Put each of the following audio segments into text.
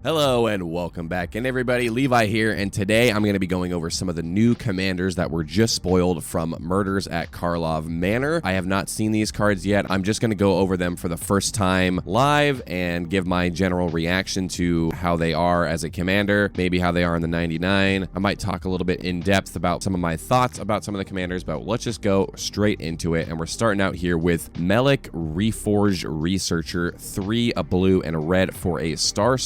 Hello and welcome back in, everybody. Levi here, and today I'm going to be going over some of the new commanders that were just spoiled from murders at Karlov Manor. I have not seen these cards yet. I'm just going to go over them for the first time live and give my general reaction to how they are as a commander, maybe how they are in the 99. I might talk a little bit in depth about some of my thoughts about some of the commanders, but let's just go straight into it. And we're starting out here with Mellic, Reforged Researcher, 3, a blue and a red for a star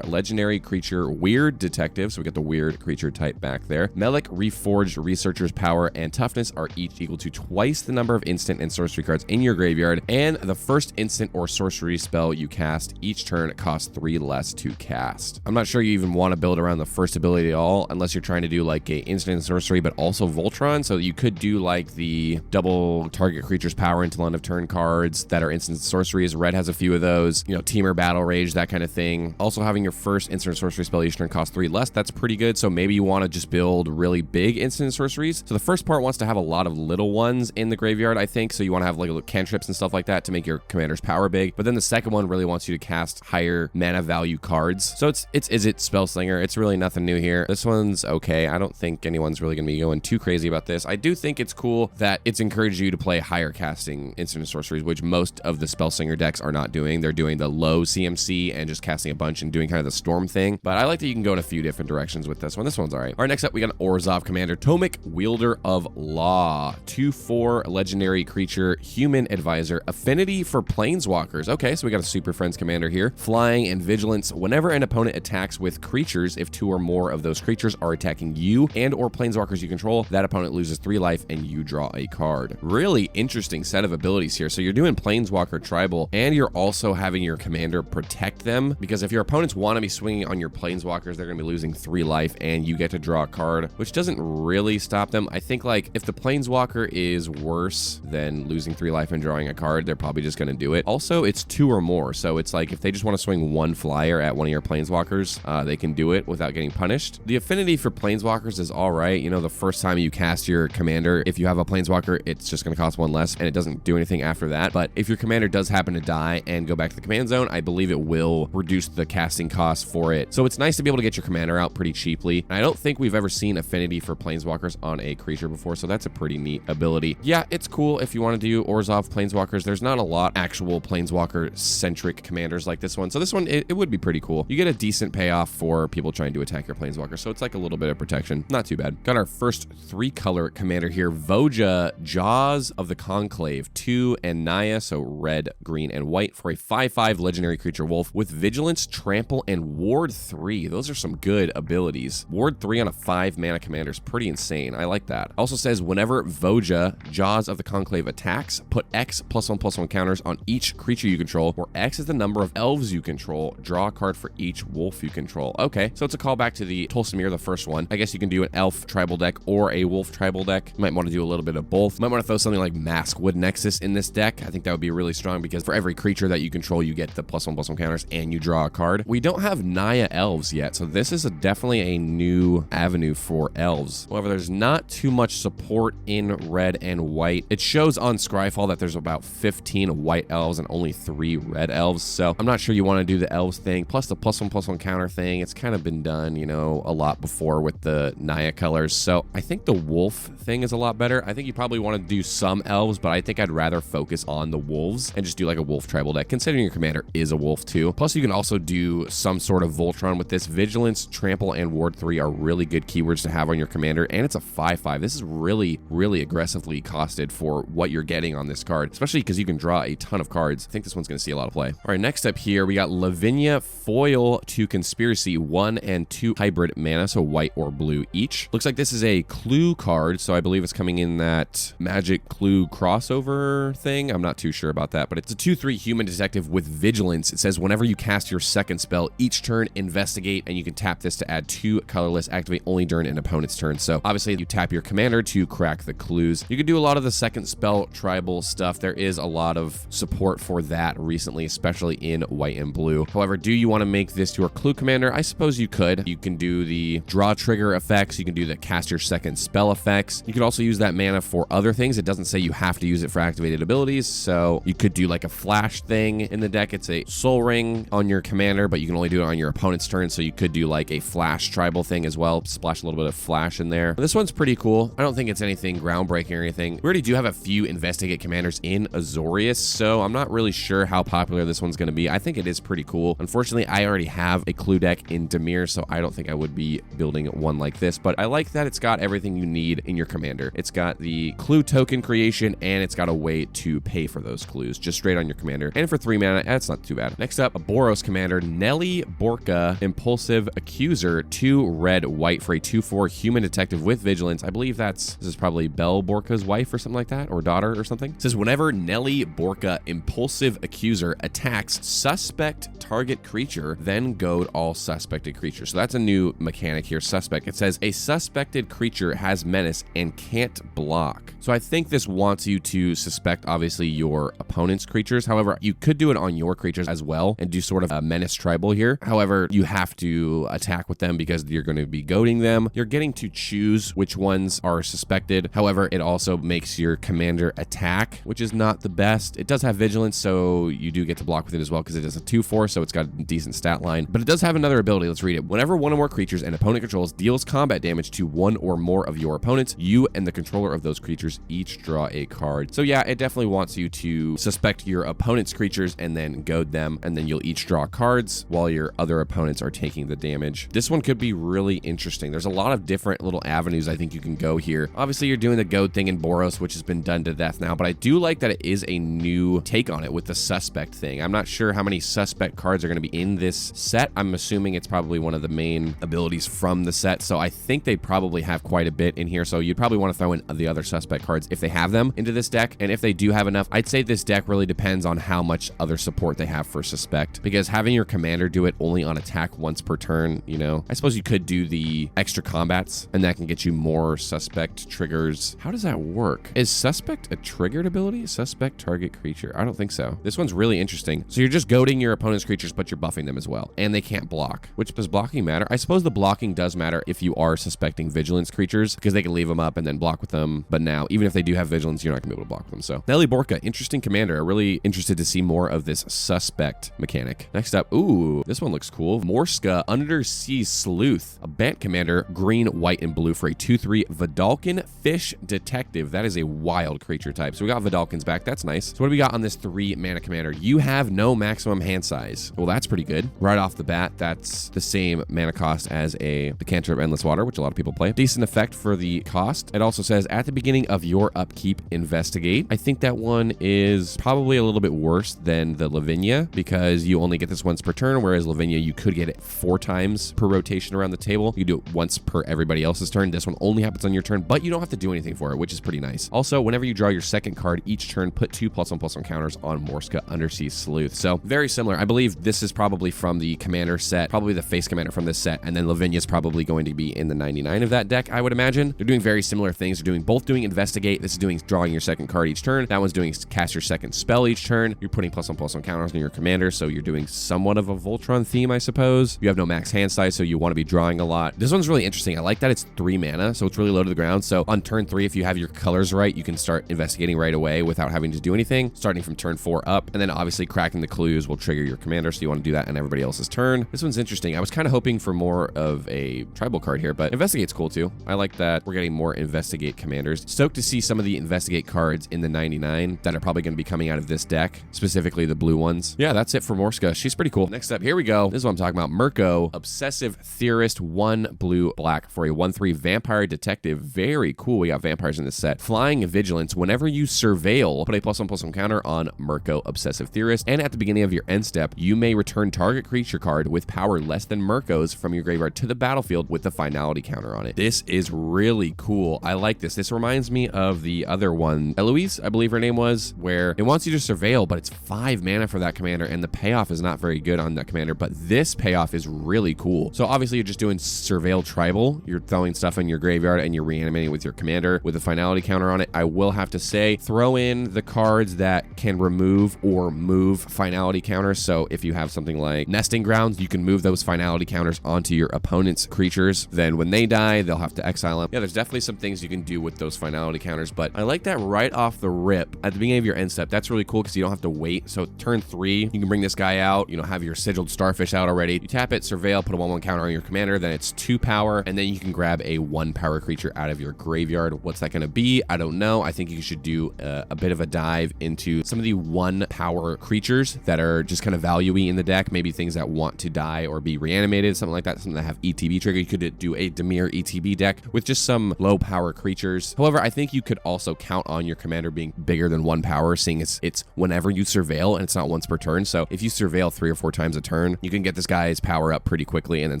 legendary creature, weird detective. So we got the weird creature type back there. Mellic, Reforged Researcher's power and toughness are each equal to twice the number of instant and sorcery cards in your graveyard, and the first instant or sorcery spell you cast each turn costs 3 less to cast. I'm not sure you even want to build around the first ability at all, unless you're trying to do like a instant sorcery but also Voltron. So you could do like the double target creature's power until end of turn cards that are instant sorceries. Red has a few of those, you know, Teamer, Battle Rage, that kind of thing. Also having your first instant sorcery spell each turn costs 3 less, that's pretty good. So maybe you want to just build really big instant sorceries. So the first part wants to have a lot of little ones in the graveyard, I think. So you want to have like little cantrips and stuff like that to make your commander's power big. But then the second one really wants you to cast higher mana value cards. So it's Izzet Spellslinger. It's really nothing new here. This one's okay. I don't think anyone's really going to be going too crazy about this. I do think it's cool that it's encouraged you to play higher casting instant sorceries, which most of the Spellslinger decks are not doing. They're doing the low CMC and just casting a bunch and doing kind of the storm thing. But I like that you can go in a few different directions with this one. This one's all right. All right, next up, we got an Orov Commander, Tomic, Wielder of Law, 2/4 legendary creature, human advisor, affinity for planeswalkers. Okay, so we got a Super Friends commander here. Flying and vigilance. Whenever an opponent attacks with creatures, if 2 or more of those creatures are attacking you and or planeswalkers you control, that opponent loses 3 life and you draw a card. Really interesting set of abilities here. So you're doing planeswalker tribal and you're also having your commander protect them, because if your opponents want to be swinging on your planeswalkers, they're going to be losing 3 life and you get to draw a card, which doesn't really stop them. I think like if the planeswalker is worse than losing 3 life and drawing a card, they're probably just going to do it. Also, it's 2 or more, so it's like if they just want to swing 1 flyer at one of your planeswalkers, they can do it without getting punished. The affinity for planeswalkers is all right. You know, the first time you cast your commander, if you have a planeswalker, it's just going to cost 1 less and it doesn't do anything after that. But if your commander does happen to die and go back to the command zone, I believe it will reduce the casting costs for it. So it's nice to be able to get your commander out pretty cheaply. And I don't think we've ever seen affinity for planeswalkers on a creature before, so that's a pretty neat ability. Yeah, it's cool if you want to do Orzhov planeswalkers. There's not a lot actual planeswalker centric commanders like this one, so this one it would be pretty cool. You get a decent payoff for people trying to attack your planeswalker, so it's like a little bit of protection. Not too bad. Got our first 3-color commander here, Voja, Jaws of the Conclave, 2 and Naya, so red, green, and white for a 5/5 legendary creature wolf with vigilance, trample, and ward 3. Those are some good abilities. Ward 3 on a 5 mana commander is pretty insane. I like that. Also says whenever Voja, Jaws of the Conclave, attacks, put X +1/+1 counters on each creature you control, where X is the number of elves you control. Draw a card for each wolf you control. Okay, so it's a callback to the Tolsimir, the first one. I guess you can do an elf tribal deck or a wolf tribal deck. You might want to do a little bit of both. Might want to throw something like Maskwood Nexus in this deck. I think that would be really strong because for every creature that you control, you get the +1/+1 counters and you draw a card. We don't have Naya elves yet, so this is definitely a new avenue for elves. However, there's not too much support in red and white. It shows on Scryfall that there's about 15 white elves and only 3 red elves, so I'm not sure you want to do the elves thing. Plus the +1/+1 counter thing, it's kind of been done, you know, a lot before with the Naya colors. So I think the wolf thing is a lot better. I think you probably want to do some elves, but I think I'd rather focus on the wolves and just do like a wolf tribal deck, considering your commander is a wolf too. Plus you can also do some sort of Voltron with this. Vigilance, trample, and ward 3 are really good keywords to have on your commander, and it's a 5/5. This is really aggressively costed for what you're getting on this card, especially because you can draw a ton of cards. I think this one's going to see a lot of play. All right, next up here, we got Lavinia Foil, 2 Conspiracy, 1 and 2 hybrid mana, so white or blue each. Looks like this is a clue card, so I believe it's coming in that magic clue crossover thing. I'm not too sure about that, but it's a 2/3 human detective with vigilance. It says whenever you cast your second spell each turn, investigate, and you can tap this to add 2 colorless, activate only during an opponent's turn. So obviously you tap your commander to crack the clues. You can do a lot of the second spell tribal stuff. There is a lot of support for that recently, especially in white and blue. However, do you want to make this your clue commander? I suppose you could. You can do the draw trigger effects. You can do the cast your second spell effects. You could also use that mana for other things. It doesn't say you have to use it for activated abilities, so you could do like a flash thing in the deck. It's a soul ring on your commander, but you can only only do it on your opponent's turn, so you could do like a flash tribal thing as well. Splash a little bit of flash in there. This one's pretty cool. I don't think it's anything groundbreaking or anything. We already do have a few investigate commanders in Azorius, so I'm not really sure how popular this one's going to be. I think it is pretty cool. Unfortunately, I already have a clue deck in Dimir, so I don't think I would be building one like this, but I like that it's got everything you need in your commander. It's got the clue token creation, and it's got a way to pay for those clues just straight on your commander. And for 3 mana, that's not too bad. Next up, a Boros commander, Nelly Borca, Impulsive Accuser, 2 red, white for a 2/4 human detective with vigilance. I believe this is probably Belle Borca's wife or something like that, or daughter or something. It says whenever Nelly Borca, Impulsive Accuser, attacks suspect target creature, then goad all suspected creatures. So that's a new mechanic here, suspect. It says a suspected creature has menace and can't block. So I think this wants you to suspect, obviously, your opponent's creatures. However, you could do it on your creatures as well and do sort of a menace tribal here. However, you have to attack with them because you're going to be goading them. You're getting to choose which ones are suspected. However, it also makes your commander attack, which is not the best. It does have vigilance, so you do get to block with it as well because it is a 2/4, so it's got a decent stat line. But it does have another ability. Let's read it. Whenever one or more creatures an opponent controls deals combat damage to one or more of your opponents, you and the controller of those creatures each draw a card. So yeah, it definitely wants you to suspect your opponent's creatures and then goad them, and then you'll each draw cards while your other opponents are taking the damage. This one could be really interesting. There's a lot of different little avenues I think you can go here. Obviously, you're doing the goad thing in Boros, which has been done to death now, but I do like that it is a new take on it with the suspect thing. I'm not sure how many suspect cards are going to be in this set. I'm assuming it's probably one of the main abilities from the set, so I think they probably have quite a bit in here, so you'd probably want to throw in the other suspect cards if they have them into this deck, and if they do have enough, I'd say this deck really depends on how much other support they have for suspect, because having your commander do it only on attack once per turn, you know, I suppose you could do the extra combats, and that can get you more suspect triggers. How does that work? Is suspect a triggered ability? Suspect target creature? I don't think so. This one's really interesting. So you're just goading your opponent's creatures, but you're buffing them as well, and they can't block. Which, does blocking matter? I suppose the blocking does matter if you are suspecting vigilance creatures, because they can leave them up and then block with them, but now, even if they do have vigilance, you're not gonna be able to block them. So Nelly Borca, interesting commander. I'm really interested to see more of this suspect mechanic. Next up, ooh, this one looks cool. Morska, Undersea Sleuth, a Bant commander, green, white, and blue for a 2/3 Vidalcan Fish Detective. That is a wild creature type. So we got Vidalcans back. That's nice. So what do we got on this 3 mana commander? You have no maximum hand size. Well, that's pretty good. Right off the bat, that's the same mana cost as the Cantrip Endless Water, which a lot of people play. Decent effect for the cost. It also says at the beginning of your upkeep, investigate. I think that one is probably a little bit worse than the Lavinia because you only get this once per turn, whereas Lavinia, you could get it 4 times per rotation around the table. You do it once per everybody else's turn. This one only happens on your turn, but you don't have to do anything for it, which is pretty nice. Also, whenever you draw your second card each turn, put 2 +1/+1 counters on Morska Undersea Sleuth. So very similar. I believe this is probably from the commander set, probably the face commander from this set, and then Lavinia is probably going to be in the 99 of that deck, I would imagine. They're doing very similar things. They're both doing investigate. This is doing drawing your second card each turn. That one's doing cast your second spell each turn. You're putting +1/+1 counters on your commander, so you're doing somewhat of a Voltron theme, I suppose. You have no max hand size, so you want to be drawing a lot. This one's really interesting. I like that it's 3 mana, so it's really low to the ground. So on turn 3, if you have your colors right, you can start investigating right away without having to do anything, starting from turn 4 up. And then obviously cracking the clues will trigger your commander, so you want to do that on everybody else's turn. This one's interesting. I was kind of hoping for more of a tribal card here, but investigate's cool too. I like that we're getting more investigate commanders. Stoked to see some of the investigate cards in the 99 that are probably going to be coming out of this deck, specifically the blue ones. Yeah, that's it for Morska. She's pretty cool. Next up, here we go. This is what I'm talking about. Merco, Obsessive Theorist, 1 blue black for a 1/3 Vampire Detective. Very cool. We got vampires in this set. Flying Vigilance. Whenever you surveil, put a +1/+1 counter on Merco, Obsessive Theorist, and at the beginning of your end step, you may return target creature card with power less than Merco's from your graveyard to the battlefield with the finality counter on it. This is really cool. I like this. This reminds me of the other one, Eloise, I believe her name was, where it wants you to surveil, but it's 5 mana for that commander, and the payoff is not very good on that commander, but this payoff is really cool. So obviously you're just doing surveil tribal. You're throwing stuff in your graveyard and you're reanimating with your commander with a finality counter on it. I will have to say, throw in the cards that can remove or move finality counters. So if you have something like Nesting Grounds, you can move those finality counters onto your opponent's creatures. Then when they die, they'll have to exile them. Yeah, there's definitely some things you can do with those finality counters, but I like that right off the rip at the beginning of your end step. That's really cool because you don't have to wait. So turn 3, you can bring this guy out, you know, have your sigiled Starfish out already. You tap it, surveil, put a 1/1 counter on your commander, then it's 2 power, and then you can grab a 1 power creature out of your graveyard. What's that going to be? I don't know. I think you should do a bit of a dive into some of the 1 power creatures that are just kind of value-y in the deck, maybe things that want to die or be reanimated, something like that, something that have ETB trigger. You could do a Dimir ETB deck with just some low power creatures. However, I think you could also count on your commander being bigger than 1 power, seeing it's whenever you surveil and it's not once per turn. So if you surveil 3 or 4 times a turn, you can get this guy's power up pretty quickly and then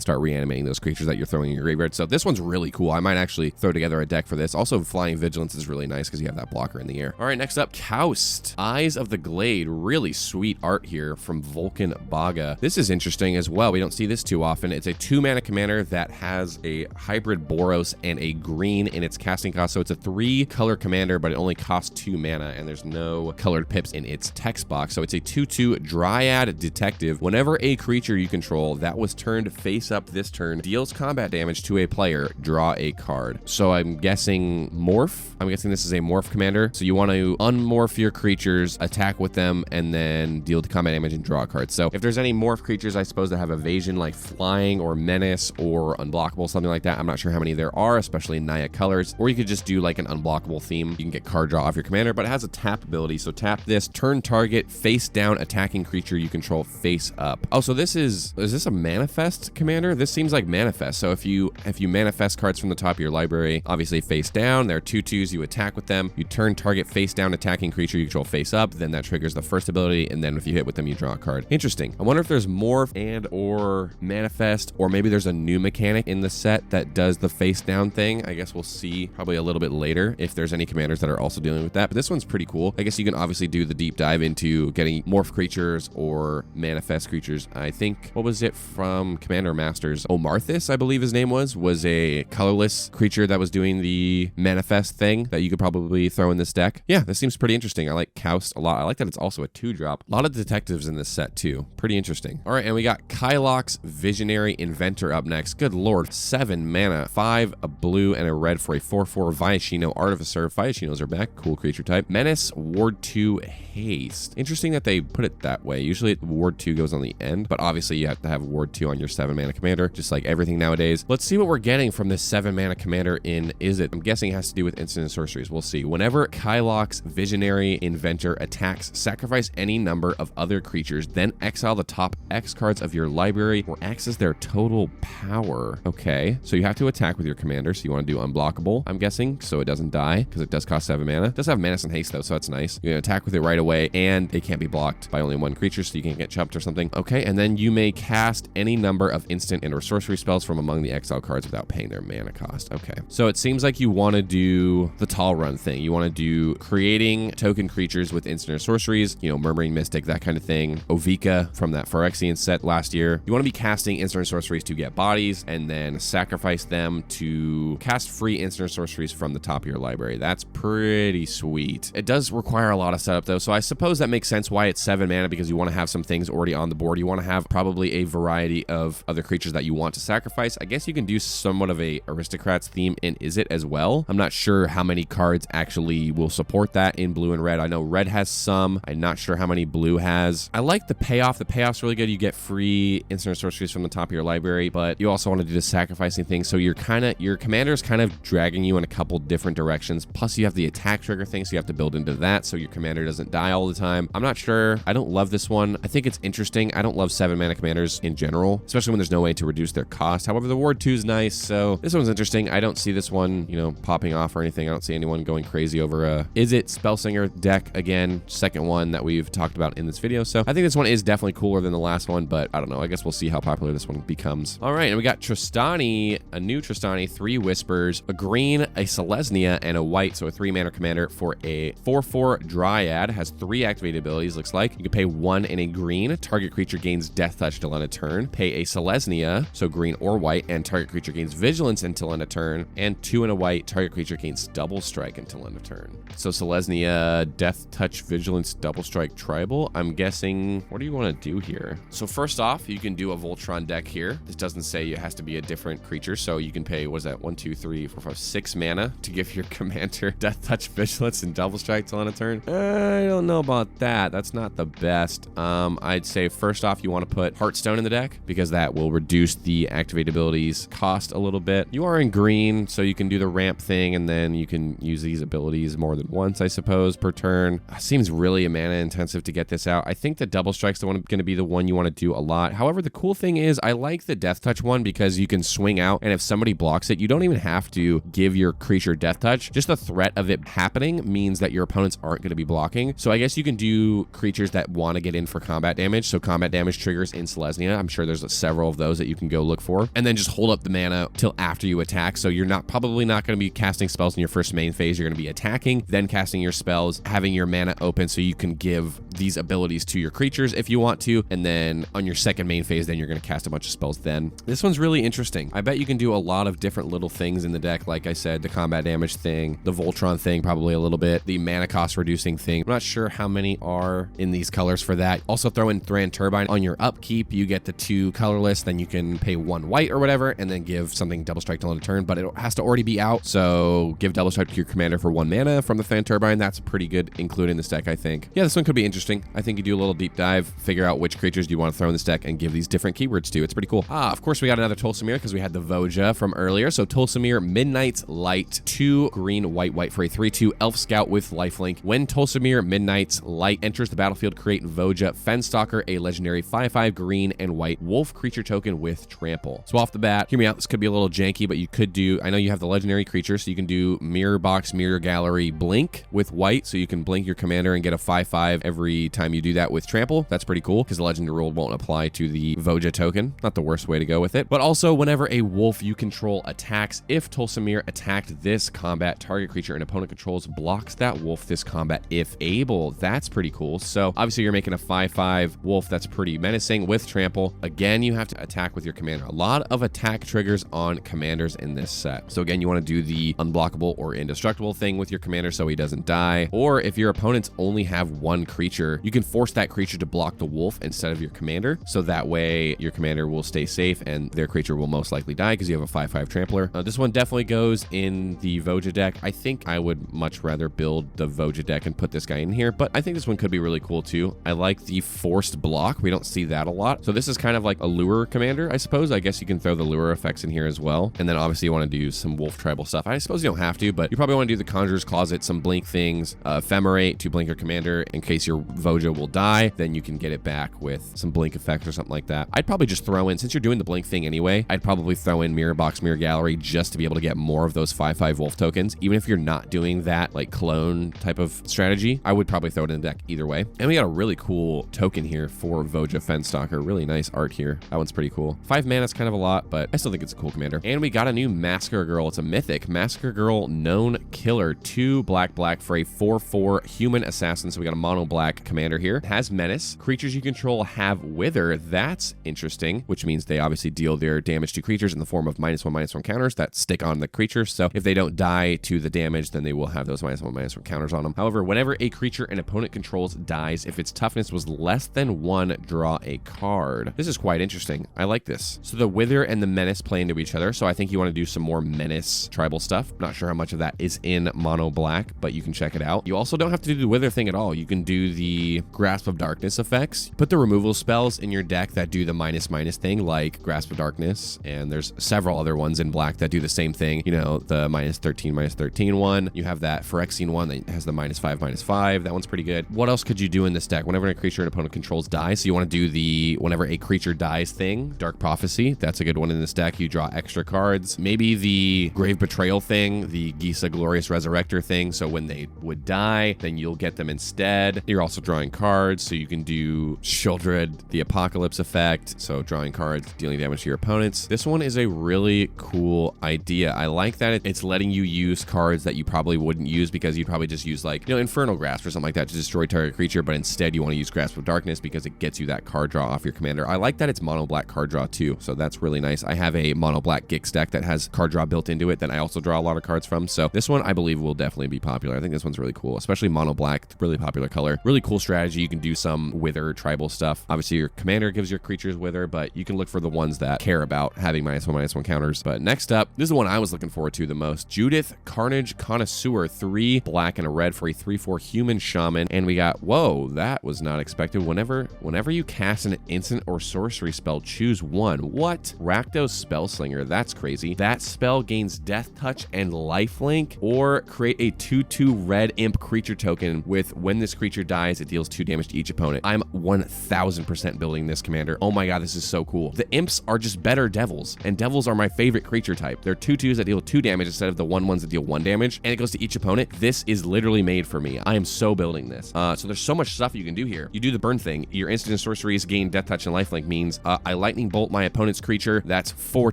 start reanimating those creatures that you're throwing in your graveyard. So this one's really cool. I might actually throw together a deck for this. Also, Flying Vigilance is really nice because you have that blocker in the air. All right, next up, Coust. Eyes of the Glade. Really sweet art here from Vulcan Baga. This is interesting as well. We don't see this too often. It's a 2-mana commander that has a hybrid Boros and a green in its casting cost. So it's a 3-color commander, but it only costs 2 mana, and there's no colored pips in its text box. So it's a 2/2 Dryad Detective. Whenever a creature you control that was turned face up this turn deals combat damage to a player, draw a card. So I'm guessing morph. I'm guessing this is a morph commander. So you want to unmorph your creatures, attack with them, and then deal the combat damage and draw a card. So if there's any morph creatures, I suppose, that have evasion like flying or menace or unblockable, something like that. I'm not sure how many there are, especially in Naya colors. Or you could just do like an unblockable theme. You can get card draw off your commander, but it has a tap ability. So tap this, turn target face down attacking creature you control face up. Oh, so this is this a manifest commander? This seems like manifest. So if you manifest cards from the top of your library, obviously face down, they're 2/2s, you attack with them, you turn target face down attacking creature you control face up, then that triggers the first ability, and then if you hit with them, you draw a card. Interesting. I wonder if there's morph and or manifest, or maybe there's a new mechanic in the set that does the face down thing. I guess we'll see probably a little bit later if there's any commanders that are also dealing with that. But this one's pretty cool. I guess you can obviously do the deep dive into getting morph creatures or manifest creatures. I think, what was it from Commander Masters? Omarthus, I believe his name was a colorless creature that was doing the manifest thing that you could probably throw in this deck. Yeah, this seems pretty interesting. I like Coust a lot. I like that it's also a 2-drop. A lot of detectives in this set too. Pretty interesting. All right, and we got Kylox Visionary Inventor up next. Good lord, 7 mana, 5 a blue and a red for a 4/4 Viashino Artificer. Viashinos are back. Cool creature type. Menace, Ward 2, Haste. Interesting that they put it that way. Usually Ward 2 goes on the end, but obviously you have to have Ward 2 on your 7-mana commander, just like everything nowadays. Let's see what we're getting from this 7-mana commander in Izzet. I'm guessing it has to do with instant and sorceries. We'll see. Whenever Kylox Visionary Inventor attacks, sacrifice any number of other creatures, then exile the top X cards of your library or access their total power. Okay, so you have to attack with your commander, so you want to do unblockable, I'm guessing, so it doesn't die, because it does cost 7 mana. It does have menace and haste though, so that's nice. You can attack with it right away, and it can't be blocked by only 1 creature, so you can't get chopped or something. Okay, and then you may cast any number of instant and or sorcery spells from among the exile cards without paying their mana cost. Okay, so it seems like you want to do the tall run thing. You want to do creating token creatures with instant or sorceries, you know, Murmuring Mystic, that kind of thing. Ovika from that Phyrexian set last year. You want to be casting instant or sorceries to get bodies, and then sacrifice them to cast free instant or sorceries from the top of your library. That's pretty sweet. It does require a lot of setup though, so I suppose that makes sense why it's 7 mana, because you want to have some things already on the board. You want to have probably a variety of other creatures that you want to sacrifice. I guess you can do somewhat of a aristocrats theme in Izzet as well. I'm not sure how many cards actually will support that in blue and red. I know red has some. I'm not sure how many blue has. I like the payoff. The payoff's really good. You get free instant sorceries from the top of your library, but you also want to do the sacrificing thing. So your commander's kind of dragging you in a couple different directions. Plus you have the attack trigger thing, so you have to build into that so your commander doesn't die all the time. I'm not sure. I don't love this one. I think it's interesting. I don't love 7-mana commanders in general, especially when there's no way to reduce their cost. However, the Ward 2 is nice, so this one's interesting. I don't see this one, you know, popping off or anything. I don't see anyone going crazy over a Izzet Spellsinger deck again, second one that we've talked about in this video. So I think this one is definitely cooler than the last one, but I don't know. I guess we'll see how popular this one becomes. All right, and we got Tristani, a new Tristani, 3 Whispers, a green, a Selesnya, and a white, so a 3-mana commander for a 4/4 Dryad. Has 3 activated abilities, looks like. You can pay 1 in a green. Target creature gains Death Touch till end of turn. Pay a Selesnya, so green or white, and target creature gains Vigilance until end of turn. And 2 in a white, target creature gains Double Strike until end of turn. So Selesnya, Death Touch, Vigilance, Double Strike, Tribal. I'm guessing, what do you want to do here? So first off, you can do a Voltron deck here. This doesn't say it has to be a different creature, so you can pay, what is that, 1, 2, 3, 4, 5, 6 mana to give your commander Death Touch, Vigilance, and Double Strike till end of turn. I don't know about that. That's not the best. I'd say first off, you want to put Heartstone in the deck because that will reduce the activate abilities cost a little bit. You are in green, so you can do the ramp thing, and then you can use these abilities more than once, I suppose, per turn. Seems really mana intensive to get this out. I think the double strike's going to be the one you want to do a lot. However, the cool thing is I like the Death Touch one because you can swing out, and if somebody blocks it, you don't even have to give your creature Death Touch. Just the threat of it happening means that your opponents aren't going to be blocking. So I guess you can do creatures that want to get in for combat damage. So combat damage triggers in Selesnya. I'm sure there's several of those that you can go look for. And then just hold up the mana till after you attack. So you're probably not going to be casting spells in your first main phase. You're going to be attacking, then casting your spells, having your mana open so you can give these abilities to your creatures if you want to. And then on your second main phase, then you're going to cast a bunch of spells then. This one's really interesting. I bet you can do a lot of different little things in the deck. Like I said, the combat damage thing, the Voltron thing, probably a little bit, the mana cost reducing thing. I'm not sure how many are in these colors for that. Also throw in Thran Turbine on your upkeep. You get the 2 colorless, then you can pay 1 white or whatever, and then give something double strike till end of turn, but it has to already be out. So give double strike to your commander for 1 mana from the Thran Turbine. That's pretty good included in this deck, I think. Yeah, this one could be interesting. I think you do a little deep dive, figure out which creatures you want to throw in this deck, and give these different keywords to. It's pretty cool. Of course, we got another Tolsimir because we had the Voja from earlier. So Tolsimir, Midnight's Light, 2 green, white for a 3/2 Elf Scout with lifelink. When Tolsimir, Midnight's Light enters the battlefield, create Voja Fenstalker, a legendary 5/5 green and white wolf creature token with trample. So off the bat, hear me out, this could be a little janky, but you could do, I know you have the legendary creature, so you can do Mirror Box, Mirror Gallery, Blink with white, so you can blink your commander and get a 5/5 every time you do that with trample. That's pretty cool because the legendary rule won't apply to the Voja token. Not the worst way to go with it. But also, whenever a wolf you control attacks, if Tolsimir attacked this combat, target creature an opponent controls blocks that wolf this combat if able. That's pretty cool. So obviously you're making a 5/5 wolf that's pretty menacing with trample. Again, you have to attack with your commander. A lot of attack triggers on commanders in this set. So again, you want to do the unblockable or indestructible thing with your commander so he doesn't die. Or if your opponents only have 1 creature, you can force that creature to block the wolf instead of your commander. So that way your commander will stay safe and their creature will most likely die because you have a 5/5 trampler. This one definitely goes in the Voja deck. I think I would much rather build the Voja deck and put this guy in here, but I think this one could be really cool too. I like the forced block. We don't see that a lot. So this is kind of like a lure commander, I suppose. I guess you can throw the lure effects in here as well. And then obviously you want to do some wolf tribal stuff. I suppose you don't have to, but you probably want to do the Conjurer's Closet, some blink things, ephemerate to blink your commander in case your Voja will die. Then you can get it back with some blink effects or something like that. I'd probably just throw in, since you're doing the blink thing anyway, I'd probably throw in Mirror Box, Mirror Gallery just to be able to get more of those 5/5 wolf tokens. Even if you're not doing that like clone type of strategy, I would probably throw it in the deck either way. And we got a really cool token here for Voja Fenstalker. Really nice art here. That one's pretty cool. 5 mana is kind of a lot, but I still think it's a cool commander. And we got a new Massacre Girl. It's a mythic. Massacre Girl, known killer. 2 black for a 4/4 human assassin. So we got a mono black commander here. It has menace. Creatures you control have wither. That's interesting, which means they obviously deal their damage to creatures in the form of -1/-1 counters that stick on the creature. So if they don't die to the damage, then they will have those -1/-1 counters on them. However, whenever a creature an opponent controls dies, if its toughness was less than 1, draw a card. This is quite interesting. I like this. So the wither and the menace play into each other. So I think you want to do some more menace tribal stuff. Not sure how much of that is in mono black, but you can check it out. You also don't have to do the wither thing at all. You can do the Grasp of Darkness effects. Put the removal spells in your deck that do the -/ thing, like Grasp of Darkness, and there's several other ones in black that do the same thing. You know, the -13 one. You have that Phyrexian one that has the -5/-5. That one's pretty good. What else could you do in this deck? Whenever a creature an opponent controls dies, so you want to do the whenever a creature dies thing, Dark Prophecy. That's a good one in this deck. You draw extra cards. Maybe the Grave Betrayal thing, the Gisa Glorious Resurrector thing. So when they would die, then you'll get them instead. You're also drawing cards, so you can do Sheoldred, the Apocalypse effect. So drawing cards, dealing damage to your opponents. This one is a really cool idea. I like that it's letting you use cards that you probably wouldn't use because you'd probably just use like, Infernal Grasp or something like that to destroy target creature, but instead you want to use Grasp of Darkness because it gets you that card draw off your commander. I like that it's mono black card draw too, so that's really nice. I have a mono black Gix deck that has card draw built into it that I also draw a lot of cards from, so this one I believe will definitely be popular. I think this one's really cool, especially mono black, really popular color. Really cool strategy. You can do some wither tribal stuff. Obviously your commander gives your creatures wither, but you can look for the ones that care about having -1/-1 counters. But next up, this is the one I was looking forward to the most. Judith Carnage Connoisseur, 3 black and a red for a 3/4 human shaman. And we got, whoa, that was not expected. Whenever you cast an instant or sorcery spell, choose one. What? Rakdos Spellslinger. That's crazy. That spell gains Death Touch and Lifelink, or create a 2/2 red imp creature token with when this creature dies, it deals 2 damage to each opponent. I'm 1000% building this commander. Oh my god, this is so cool. The imps are just better devils, and devils are my favorite creature type. They're 2/2s that deal 2 damage instead of the 1/1s that deal 1 damage, and it goes to each opponent. This is literally made for me. I am so building this. So there's so much stuff you can do here. You do the burn thing. Your instant and sorceries gain Death Touch and Lifelink means I lightning bolt my opponent's creature. That's 4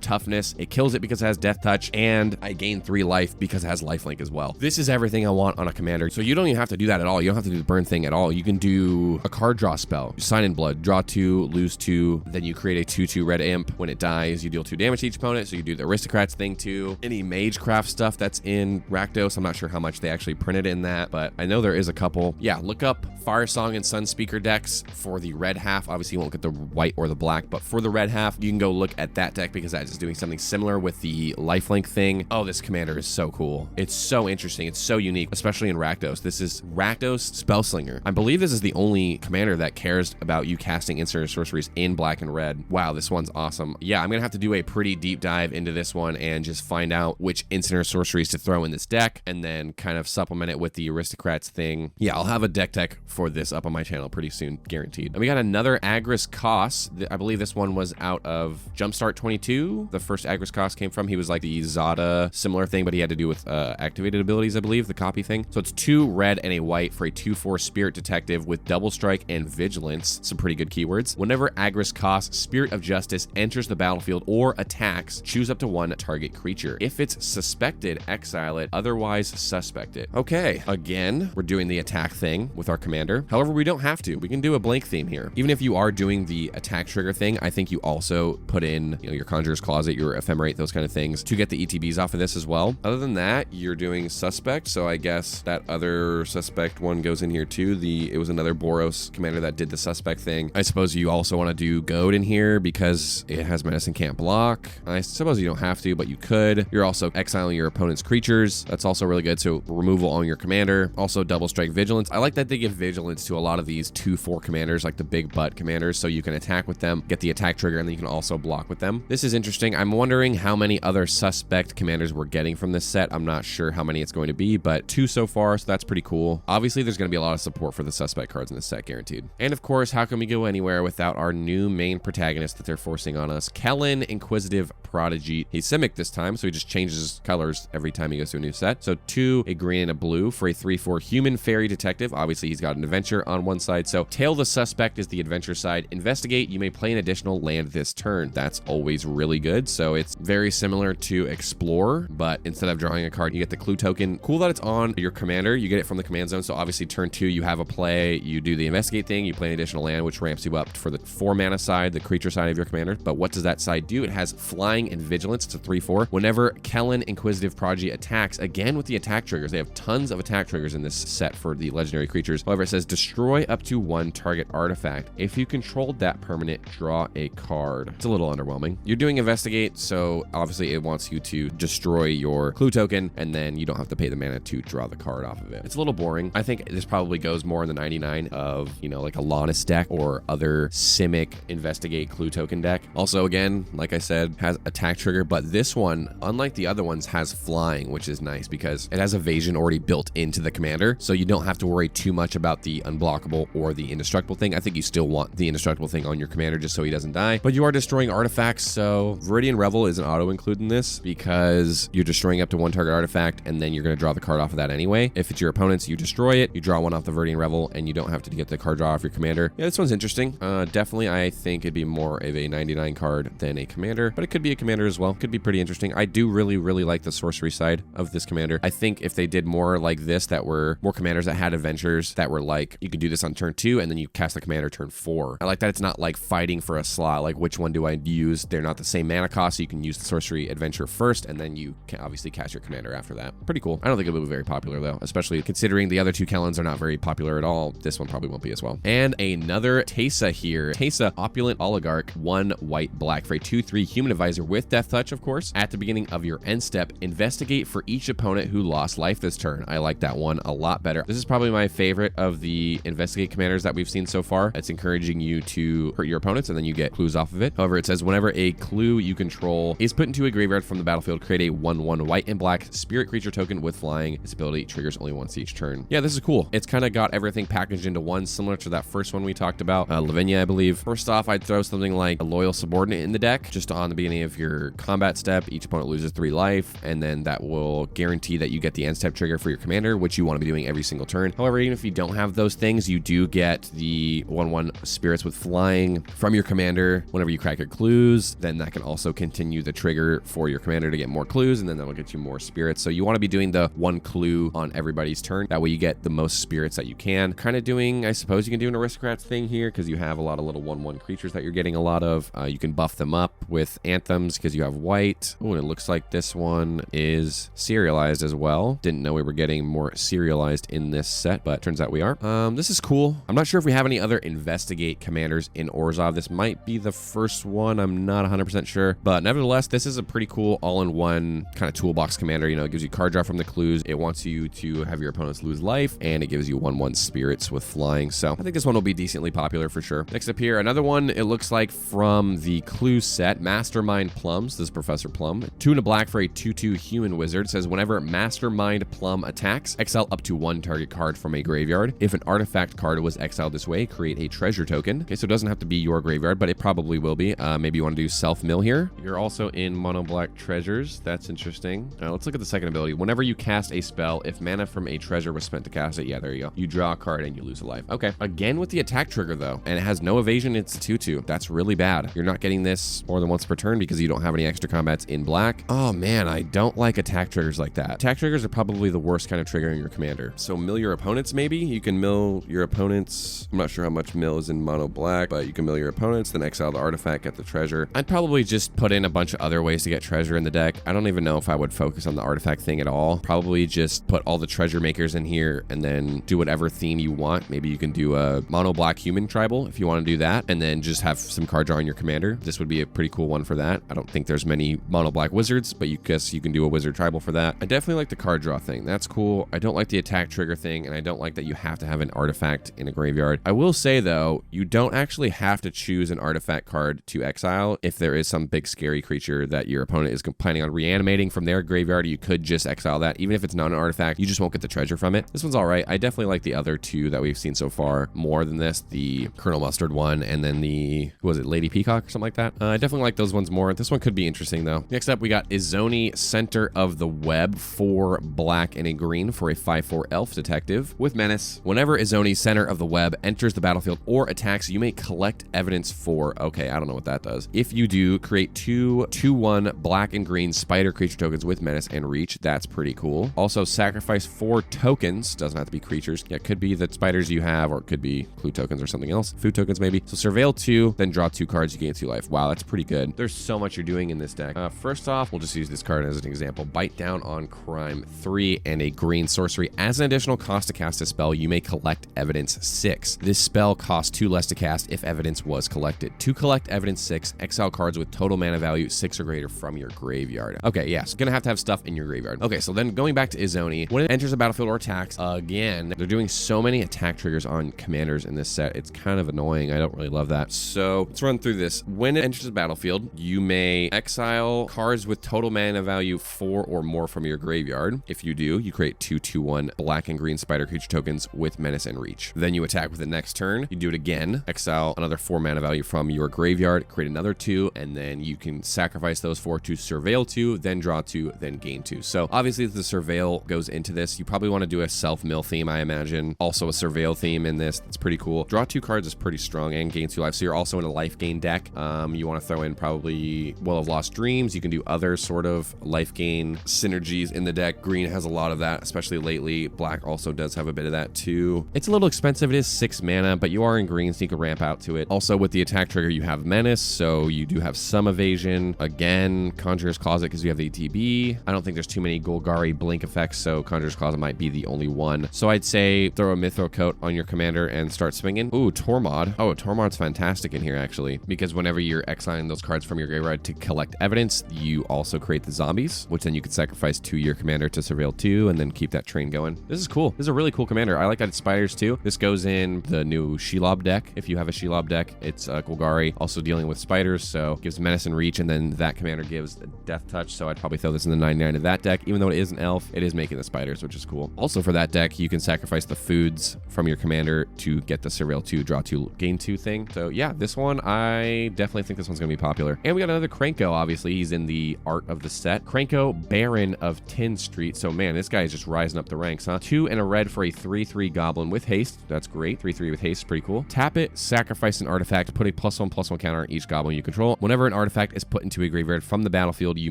toughness. It kills it because it has Death Touch, and I gain 3 life because it has Lifelink as well. This is everything I want on a commander. So you don't even have to do that at all. You don't have to do the burn thing at all. You can do a card draw spell. Sign in Blood. Draw 2, lose 2. Then you create a 2/2 red imp. When it dies, you deal 2 damage to each opponent. So you do the Aristocrats thing too. Any Magecraft stuff that's in Rakdos. I'm not sure how much they actually printed in that, but I know there is a couple. Yeah, look up Fire Song and Sunspeaker decks for the red half. Obviously, you won't get the white or the black, but for the red half, you can go look at that deck because that is doing something similar with the lifelink thing. Oh, this commander is so cool. It's so interesting. It's so unique, especially in Rakdos. This is Rakdos Spellslinger. I believe this is the only commander that cares about you casting instant sorceries in black and red. Wow, this one's awesome. Yeah, I'm gonna have to do a pretty deep dive into this one and just find out which instant or sorceries to throw in this deck, and then kind of supplement it with the Aristocrats thing. Yeah, I'll have a deck tech for this up on my channel pretty soon, guaranteed. And we got another Agris Koss. I believe this one was out of Jumpstart 22. The first Agris Koss came from. He was like the Zada similar thing, but he had to do with activated abilities, I believe, the copy thing. So it's 2 red and a white for a 2/4 Spirit Detective with Double Strike and Vigilance. Some pretty good keywords. Whenever Agris Koss, Spirit of Justice, enters the battlefield or attacks, choose up to 1 target creature. If it's suspected, exile it. Otherwise, suspect it. Okay, again, we're doing the attack thing with our commander. However, we don't have to. We can do a blank theme here. Even if you are doing the attack trigger thing, I think you also put in, your Conjurer's Closet, your Ephemerate, those kind of things to get the ETBs off of this as well. Other than that, you're doing Suspect, so I guess that other Suspect one goes in here too. It was another Boros commander that did the Suspect thing. I suppose you also want to do Goad in here because it has Menace and can't block. I suppose you don't have to, but you could. You're also exiling your opponent's creatures. That's also really good. So removal on your commander. Also Double Strike Vigilance. I like that they give Vigilance to a lot of these 2/4 commanders, like the big butt commanders, so you can attack with them, get the attack trigger, and then you can also block with them. This is interesting. I'm wondering how many other Suspect commanders we're getting from this set. I'm not sure how many it's going to be, but 2 so far, so that's pretty cool. Obviously, there's going to be a lot of support for the Suspect cards in this set, guaranteed. And of course, how can we go anywhere without our new main protagonist that they're forcing on us? Kellen, Inquisitive Prodigy. He's Simic this time, so he just changes colors every time he goes to a new set. So 2, a green and a blue for a 3/4 Human Fairy Detective. Obviously, he's got an adventure on one side, so Tail the Suspect is the adventure side. Investigate, you may play an additional land this turn. That's always really good. So it's very similar to Explore, but instead of drawing a card, you get the clue token. Cool that it's on your commander. You get it from the command zone. So obviously turn 2, you have a play, you do the Investigate thing, you play an additional land, which ramps you up for the 4 mana side, the creature side of your commander. But what does that side do? It has Flying and Vigilance. It's a 3/4. Whenever Kellen, Inquisitive Prodigy attacks, again with the attack triggers, they have tons of attack triggers in this set for the legendary creatures. However, it says destroy up to 1 target artifact. If you controlled that permanent, draw a card. It's a little underwhelming. You're doing Investigate, so obviously it wants you to destroy your clue token, and then you don't have to pay the mana to draw the card off of it. It's a little boring. I think this probably goes more in the 99 of, like a Lannis deck or other Simic Investigate clue token deck. Also, again, like I said, has attack trigger, but this one, unlike the other ones, has flying, which is nice because it has evasion already built into the commander, so you don't have to worry too much about the unblockable or the indestructible thing. I think you still want the indestructible thing on your commander just so he doesn't die, but you are destroying artifacts, so Viridian Revel is an auto include in this because you're destroying up to 1 target artifact, and then you're going to draw the card off of that anyway. If it's your opponent's, you destroy it, you draw 1 off the Viridian Revel, and you don't have to get the card draw off your commander. Yeah, this one's interesting. Definitely, I think it'd be more of a 99 card than a commander, but it could be a commander as well. Could be pretty interesting. I do really like the sorcery side of this commander. I think if they did more like this, that were more commanders that had adventures that were like, you could do this on turn 2, and then you cast the commander turn 4. I like that it's not like fighting for a slot, like which one do I use? They're not the same mana cost, so you can use the sorcery adventure first, and then you can obviously cast your commander after that. Pretty cool. I don't think it'll be very popular though, especially considering the other 2 Kellens are not very popular at all. This one probably won't be as well. And another Teysa here. Teysa, Opulent Oligarch, 1 white black for a 2/3 Human Advisor with Death Touch, of course. At the beginning of your end step, investigate for each opponent who lost life this turn. I like that one a lot better. This is probably my favorite of the Investigate commanders that we've seen so far. It's encouraging you to hurt your opponents, and then you get clues off of it. However, it says whenever a clue you control is put into a graveyard from the battlefield, create a 1/1 white and black spirit creature token with flying. Its ability triggers only once each turn. Yeah, this is cool. It's kind of got everything packaged into one, similar to that first one we talked about, Lavinia, I believe. First off, I'd throw something like a loyal subordinate in the deck, just on the beginning of your combat step. Each opponent loses 3 life, and then that will guarantee that you get the end step trigger for your commander, which you want to be doing every single turn. However, even if you don't have those things, you do get the 1/1 spirits with flying from your commander whenever you crack your clues. Then that can also continue the trigger for your commander to get more clues, and then that'll get you more spirits. So you want to be doing the 1 clue on everybody's turn. That way you get the most spirits that you can. Kind of doing, I suppose you can do an aristocrats thing here, because you have a lot of little 1/1 creatures that you're getting a lot of. You can buff them up with anthems because you have white. Oh, and it looks like this one is serialized as well. Didn't know we were getting more serialized in this set, but turns out we are. This is cool. I'm not sure if we have any other investigate commanders in Orzhov. This might be the first one. I'm not 100% sure, but nevertheless, this is a pretty cool all-in-one kind of toolbox commander. You know, it gives you card draw from the clues. It wants you to have your opponents lose life, and it gives you 1/1 spirits with flying. So I think this one will be decently popular for sure. Next up here, another one, it looks like from the clue set, Mastermind Plums. This is Professor Plum. 2 and a black for a 2/2 human wizard. It says whenever Mastermind Plum attacks, exile up to 1 target card from a graveyard. If an artifact card was exiled this way, create a treasure token. Okay, so it doesn't have to be your graveyard, but it probably will be. Maybe you want to do self-mill here. You're also in mono black treasures. That's interesting. Let's look at the second ability. Whenever you cast a spell, if mana from a treasure was spent to cast it, yeah, there you go. You draw a card and you lose a life. Okay, again with the attack trigger though, and it has no evasion. It's a 2/2. That's really bad. You're not getting this more than once per turn because you don't have any extra combats in black. Oh man, I don't like attack triggers like that. Attack triggers are probably the worst kind of triggering your commander. So mill your opponents maybe? You can mill your opponents. I'm not sure how much mill is in mono black, but you can mill your opponents, then exile the artifact, get the treasure. I'd probably just put in a bunch of other ways to get treasure in the deck. I don't even know if I would focus on the artifact thing at all. Probably just put all the treasure makers in here and then do whatever theme you want. Maybe you can do a mono black human tribal if you want to do that, and then just have some card draw on your commander. This would be a pretty cool one for that. I don't think there's many mono black wizards, but you guess you can do a wizard tribal for that. I definitely like the card draw thing. That's cool. I don't like the attack trigger thing, and I don't like that you have to have an artifact in a graveyard. I will say though, you don't actually have to choose an artifact card to exile. If there is some big scary creature that your opponent is planning on reanimating from their graveyard, you could just exile that. Even if it's not an artifact, you just won't get the treasure from it. This one's all right. I definitely like the other two that we've seen so far more than this, the Colonel Mustard one, and then the, who was it, Lady Peacock or something like that. I definitely like those ones more. This one could be interesting though. Next up, we got Izoni, Center of the Web, 4 black and a green for a 5/4 elf detective with menace. Whenever Izoni, Center of the Web, enters the battlefield or attacks, you may collect evidence for, okay, I don't know what that does. If you do, create 2 2/1 black and green spider creature tokens with menace and reach. That's pretty cool. Also, sacrifice 4 tokens. Doesn't have to be creatures. Yeah, it could be the spiders you have, or it could be clue tokens or something else. Food tokens maybe. So surveil 2, then draw 2 cards, you gain 2 life. Wow, that's pretty good. There's so much you're doing in this deck. First off, we'll just use this card as an example. Bite down on crime, 3 and a green sorcery. As an additional cost to cast a spell, you may collect evidence 6. This spell costs 2 less to cast if evidence was collected. To collect evidence 6, exile cards with total mana value 6 or greater from your graveyard. Okay, yeah, so gonna have to have stuff in your graveyard. Okay, so then going back to Izoni, when it enters the battlefield or attacks, again, they're doing so many attack triggers on commanders in this set. It's kind of annoying. I don't really love that. So let's run through this. When it enters the battlefield, you may exile cards with total mana value 4 or more from your graveyard. If you do, you create 2 2/1 black and green spider creature tokens with menace and reach. Then you attack with the next turn. You do it again, exile another 4 mana value from your graveyard, create another 2, and then you can sacrifice those 4 to surveil 2, then draw 2, then gain 2. So obviously the surveil goes into this. You probably want to do a self-mill theme, I imagine. Also a surveil theme in this. It's pretty cool. Draw 2 cards is pretty strong and gain 2 life. So you're also in a life gain deck. You want to throw in probably Well of Lost Dreams. You can do other sort of life gain synergies in the deck. Green has a lot of that, especially lately. Black also does have a bit of that too. It's a little expensive. It is 6 mana, but you are in green, so you can ramp out to it. Also with the attack trigger, you have menace, so you do have some evasion. Again, Conjurer's Closet because you have ATB. I don't think there's too many Golgari blink effects, so Conjurer's Closet might be the only one. So I'd say throw a Mithril Coat on your commander and start swinging. Ooh, Tormod. Oh, Tormod's fantastic in here actually, because whenever you're exiling those cards from your graveyard to collect evidence, you also create the zombies, which then you could sacrifice to your commander to surveil 2 and then keep that train going. This is cool. This is a really cool commander. I like that it's spiders too. This goes in the new Shelob Shelob deck. If you have a Shelob deck, it's Golgari, also dealing with spiders, so gives menace and reach, and then that commander gives death touch, so I'd probably throw this in the 99 of that deck. Even though it is an elf, it is making the spiders, which is cool. Also for that deck, you can sacrifice the foods from your commander to get the Surveil 2, draw 2, gain 2 thing. So yeah, this one, I definitely think this one's gonna be popular. And we got another Krenko, obviously. He's in the art of the set. Krenko, Baron of Tin Street. So man, this guy is just rising up the ranks, huh? 2 and a red for a 3/3 goblin with haste. That's great. 3/3 with haste, pretty cool. Tap it, sacrifice an artifact, put a +1/+1 counter on each goblin you control. Whenever an artifact is put into a graveyard from the battlefield, you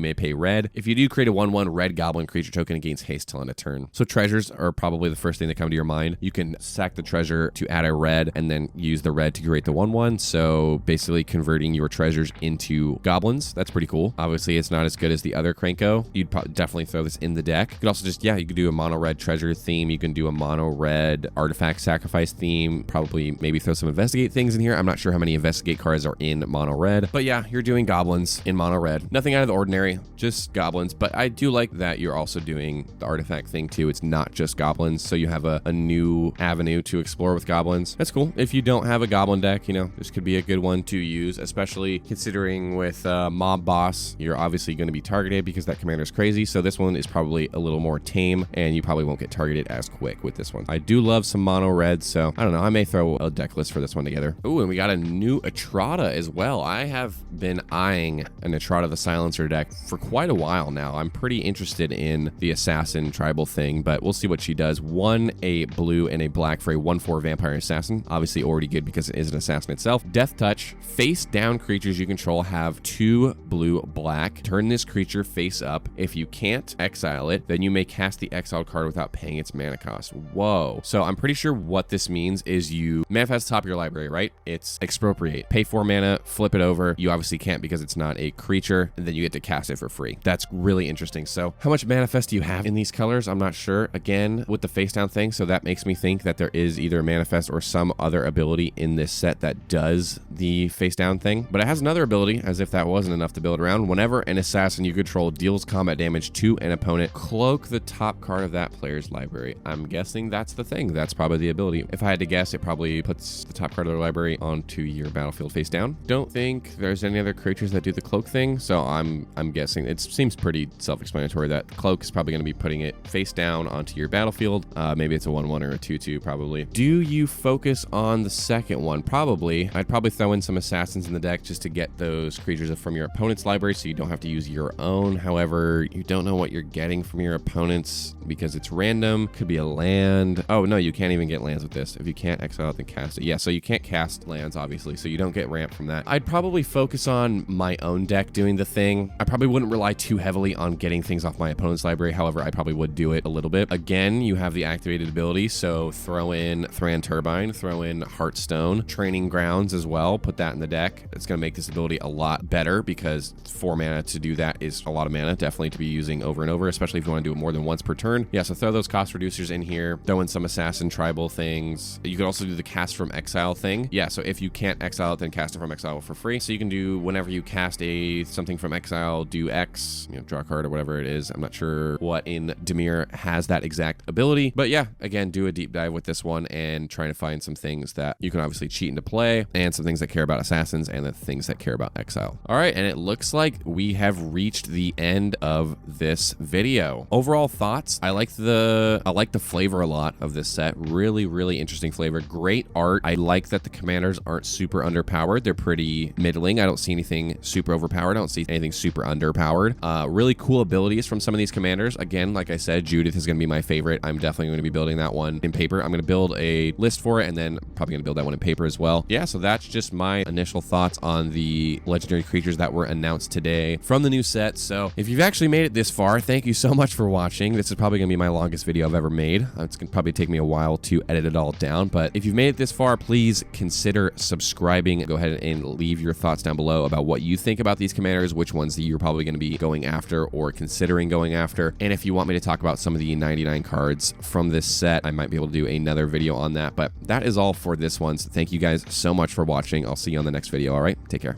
may pay red. If you do, create a 1/1 red goblin creature token and gains haste till end of turn. So treasures are probably the first thing that come to your mind. You can sack the treasure to add a red and then use the red to create the 1/1. So basically converting your treasures into goblins. That's pretty cool. Obviously, it's not as good as the other Krenko. You'd definitely throw this in the deck. You could also just, yeah, you could do a mono red treasure theme. You can do a mono red artifact sacrifice theme. Probably maybe throw some investigate things in here. I'm not sure how many investigate cards are in mono red, but yeah, you're doing goblins in mono red. Nothing out of the ordinary, just goblins. But I do like that you're also doing the artifact thing too. It's not just goblins, so you have a new avenue to explore with goblins. That's cool. If you don't have a goblin deck, you know, this could be a good one to use, especially considering with Mob Boss, you're obviously going to be targeted because that commander is crazy. So this one is probably a little more tame and you probably won't get targeted as quick with this one. I do love some mono red, so I don't know. I may throw a deck list for this one together. Ooh, and we got a new Atrada as well. I have been eyeing an Atrada the Silencer deck for quite a while now. I'm pretty interested in the assassin tribal thing, but we'll see what she does. 1, a blue, and a black for a 1/4 vampire assassin. Obviously already good because it is an assassin itself. Death touch. Face down creatures you control have 2 blue, black. Turn this creature face up. If you can't exile it, then you may cast the exiled card without paying its mana cost. Whoa. So I'm pretty sure what this means is you manifest top of your library, right? It's expropriate. Pay 4 mana, flip it over. You obviously can't because it's not a creature, and then you get to cast it for free. That's really interesting. So how much manifest do you have in these colors? I'm not sure. Again, with the face down thing, so that makes me think that there is either a manifest or some other ability in this set that does the face down thing. But it has another ability, as if that wasn't enough to build around. Whenever an assassin you control deals combat damage to an opponent, cloak the top card of that player's library. I'm guessing that's the thing. That's probably the ability. If I had to guess, it probably puts the top card of their library onto your battlefield face down. Don't think there's any other creatures that do the cloak thing, so I'm guessing it seems pretty self-explanatory that cloak is probably going to be putting it face down onto your battlefield. Maybe it's a 1/1 or a 2/2 probably. Do you focus on the second one? Probably. I'd probably throw in some assassins in the deck just to get those creatures from your opponent's library so you don't have to use your own. However, you don't know what you're getting from your opponents because it's random. Could be a land. Oh no, you can't even get lands with this. If you can't exile it, then cast it. Yeah, so you can't cast lands obviously, so you don't get ramp from that. I'd probably focus on my own deck doing the thing. I probably wouldn't rely too heavily on getting things off my opponent's library. However, I probably would do it a little bit. Again, you have the activated ability, so throw in Thran Turbine, throw in Heartstone, Training Grounds as well. Put that in the deck. It's going to make this ability a lot better because 4 mana to do that is a lot of mana, definitely to be using over and over, especially if you want to do it more than once per turn. Yeah, so throw those cost reducers in here, throw in some assassin tribal things. You could also do the cast from exile thing. Yeah, so if you can't exile it, then cast it from exile for free. So you can do whenever you cast something from exile, do X, you know, draw a card or whatever it is. I'm not sure what in Dimir has that exact ability, but yeah, again, do a deep dive with this one and trying to find some things that you can obviously cheat into play and some things that care about assassins and the things that care about exile. All right, and it looks like we have reached the end of this video. Overall thoughts, I like the flavor a lot of this set. Really interesting flavor. Great art. I like that the commanders aren't super underpowered. They're pretty middling. I don't see anything super overpowered. I don't see anything super underpowered. Really cool abilities from some of these commanders. Again, like I said, Judith is going to be my favorite. I'm definitely going to be building that one in paper. I'm going to build a list for it and then probably going to build that one in paper as well. Yeah, so that's just my initial thoughts on the legendary creatures that were announced today from the new set. So if you've actually made it this far, thank you so much for watching. This is probably going to be my longest video I've ever made. It's going to probably take me a while to edit it all down, but if you've made it this far, please consider subscribing. Go ahead and leave your thoughts down below about what you think about these commanders, which ones that you're probably going to be going after or considering going after. And if you want me to talk about some of the 99 cards from this set, I might be able to do another video on that. But that is all for this one. So thank you guys so much for watching. I'll see you on the next video. All right, take care.